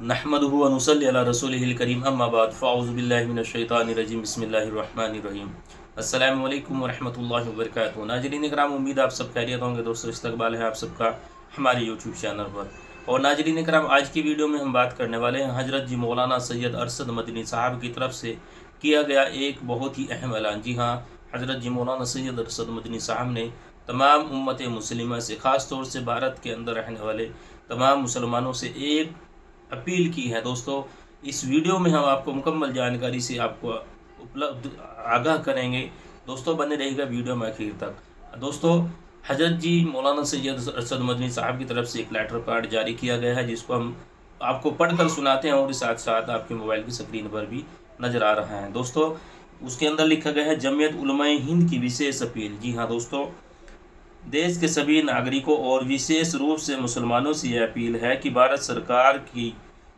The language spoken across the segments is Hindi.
नहमदुहु व नुसल्ली अला रसूलिहिल करीम अम्मा बाद फ़अऊज़ु बिल्लाहि मिनश शैतानिर रजीम बिस्मिल्लाहिर रहमानिर रहीम। अस्सलामु अलैकुम व रहमतुल्लाहि व बरकातुहू। नाज़रीन इकराम, उम्मीद आप सब खैरियत होंगे। दोस्तों, इस्तकबाल है आप सबका हमारे यूट्यूब चैनल पर। और नाज़रीन इकराम, आज की वीडियो में हम बात करने वाले हैं हज़रत जी मौलाना सैयद अरशद मदनी साहब की तरफ से किया गया एक बहुत ही अहम ऐलान। जी हाँ, हज़रत जी मौलाना सैयद अरशद मदनी साहब ने तमाम उम्मत मुस्लिमा से, ख़ास तौर से भारत के अंदर रहने वाले तमाम मुसलमानों से एक अपील की है। दोस्तों, इस वीडियो में हम आपको मुकम्मल जानकारी से आपको उपलब्ध आगाह करेंगे। दोस्तों, बने रहेगा वीडियो में आखिर तक। दोस्तों, हज़रत जी मौलाना सैयद अरशद मदनी साहब की तरफ से एक लेटर पैड जारी किया गया है, जिसको हम आपको पढ़कर सुनाते हैं और साथ साथ आपके मोबाइल की स्क्रीन पर भी नज़र आ रहा है। दोस्तों, उसके अंदर लिखा गया है जमीयत उलमाए हिंद की विशेष अपील। जी हाँ दोस्तों, देश के सभी नागरिकों और विशेष रूप से मुसलमानों से यह अपील है कि भारत सरकार की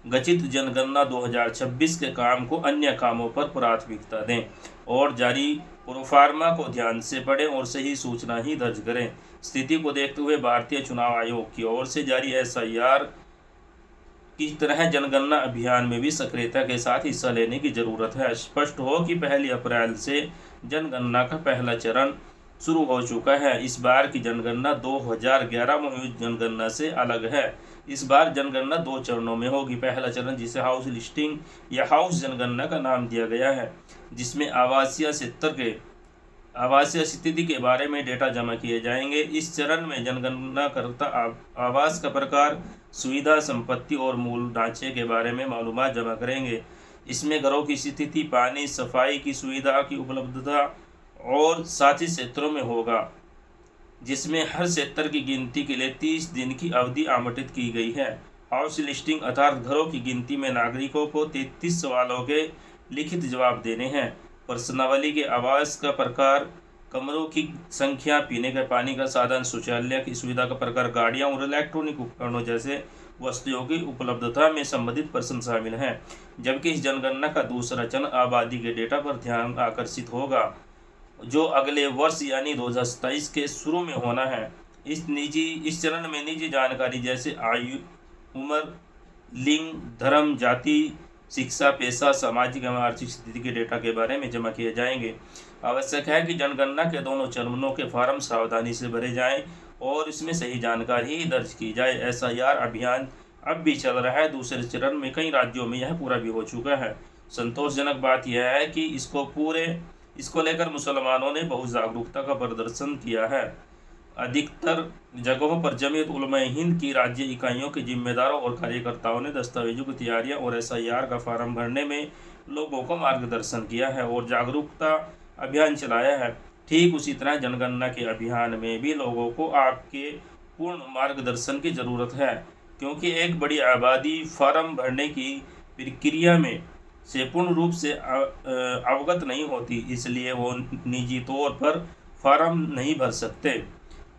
गठित जनगणना 2026 के काम को अन्य कामों पर प्राथमिकता दें और जारी प्रोफार्मा को ध्यान से पढ़ें और सही सूचना ही दर्ज करें। स्थिति को देखते हुए भारतीय चुनाव आयोग की ओर से जारी SIR की तरह जनगणना अभियान में भी सक्रियता के साथ हिस्सा लेने की ज़रूरत है। स्पष्ट हो कि 1 अप्रैल से जनगणना का पहला चरण शुरू हो चुका है। इस बार की जनगणना 2011 में हुई जनगणना से अलग है। इस बार जनगणना 2 चरणों में होगी। पहला चरण, जिसे हाउस लिस्टिंग या हाउस जनगणना का नाम दिया गया है, जिसमें आवासीय स्थिति के बारे में डेटा जमा किए जाएंगे। इस चरण में जनगणनाकर्ता आवास का प्रकार, सुविधा, संपत्ति और मूल ढांचे के बारे में मालूमात जमा करेंगे। इसमें घरों की स्थिति, पानी, सफाई की सुविधा की उपलब्धता और साथी क्षेत्रों में होगा, जिसमें हर क्षेत्र की गिनती के लिए 30 दिन की अवधि आवंटित की गई है। हाउस लिस्टिंग अर्थात घरों की गिनती में नागरिकों को 33 सवालों के लिखित जवाब देने हैं। प्रश्नावली के आवास का प्रकार, कमरों की संख्या, पीने के पानी का साधन, शौचालय की सुविधा का प्रकार, गाड़ियां और इलेक्ट्रॉनिक उपकरणों जैसे वस्तुओं की उपलब्धता में संबंधित प्रश्न शामिल हैं। जबकि इस जनगणना का दूसरा चरण आबादी के डेटा पर ध्यान आकर्षित होगा, जो अगले वर्ष यानी 2027 के शुरू में होना है। इस चरण में निजी जानकारी जैसे आयु, उम्र, लिंग, धर्म, जाति, शिक्षा, पेशा, सामाजिक एवं आर्थिक स्थिति के डेटा के बारे में जमा किए जाएंगे। आवश्यक है कि जनगणना के दोनों चरणों के फॉर्म सावधानी से भरे जाएं और इसमें सही जानकारी ही दर्ज की जाए। SIR अभियान अब भी चल रहा है। दूसरे चरण में कई राज्यों में यह पूरा भी हो चुका है। संतोषजनक बात यह है कि इसको लेकर मुसलमानों ने बहुत जागरूकता का प्रदर्शन किया है। अधिकतर जगहों पर जमीयत उलमाए हिंद की राज्य इकाइयों के जिम्मेदारों और कार्यकर्ताओं ने दस्तावेजों की तैयारियां और SIR का फार्म भरने में लोगों को मार्गदर्शन किया है और जागरूकता अभियान चलाया है। ठीक उसी तरह जनगणना के अभियान में भी लोगों को आपके पूर्ण मार्गदर्शन की ज़रूरत है, क्योंकि एक बड़ी आबादी फार्म भरने की प्रक्रिया में से पूर्ण रूप से अवगत नहीं होती, इसलिए वो निजी तौर पर फार्म नहीं भर सकते।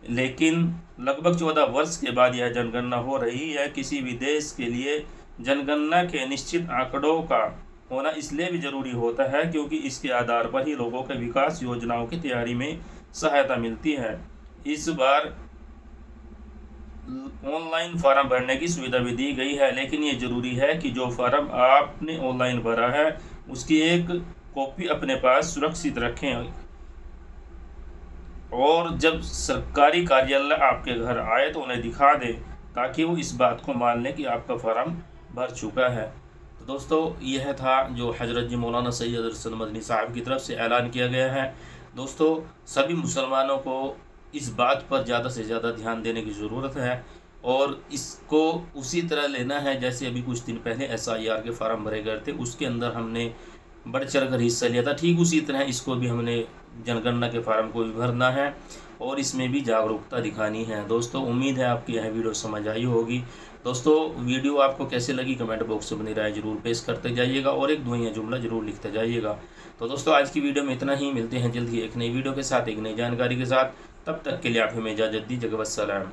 लेकिन लगभग 14 वर्ष के बाद यह जनगणना हो रही है। किसी भी देश के लिए जनगणना के निश्चित आंकड़ों का होना इसलिए भी ज़रूरी होता है क्योंकि इसके आधार पर ही लोगों के विकास योजनाओं की तैयारी में सहायता मिलती है। इस बार ऑनलाइन फार्म भरने की सुविधा भी दी गई है, लेकिन ये ज़रूरी है कि जो फार्म आपने ऑनलाइन भरा है उसकी एक कॉपी अपने पास सुरक्षित रखें और जब सरकारी कार्यालय आपके घर आए तो उन्हें दिखा दें, ताकि वो इस बात को मान लें कि आपका फार्म भर चुका है। तो दोस्तों, यह था जो हज़रत जी मौलाना सैयद अरशद मदनी साहब की तरफ से ऐलान किया गया है। दोस्तों, सभी मुसलमानों को इस बात पर ज़्यादा से ज़्यादा ध्यान देने की ज़रूरत है और इसको उसी तरह लेना है जैसे अभी कुछ दिन पहले SIR के फार्म भरे गए थे, उसके अंदर हमने बढ़ चढ़ कर हिस्सा लिया था। ठीक उसी तरह इसको भी हमने जनगणना के फार्म को भी भरना है और इसमें भी जागरूकता दिखानी है। दोस्तों, उम्मीद है आपकी यह वीडियो समझ आई होगी। दोस्तों, वीडियो आपको कैसे लगी कमेंट बॉक्स में अपनी राय जरूर पेश करते जाइएगा और एक दुआ जुमला जरूर लिखते जाइएगा। तो दोस्तों, आज की वीडियो में इतना ही। मिलते हैं जल्द ही एक नई वीडियो के साथ, एक नई जानकारी के साथ। तब तक के लिए आप हमें इजाज़त दीजिएगा। वस्सलाम।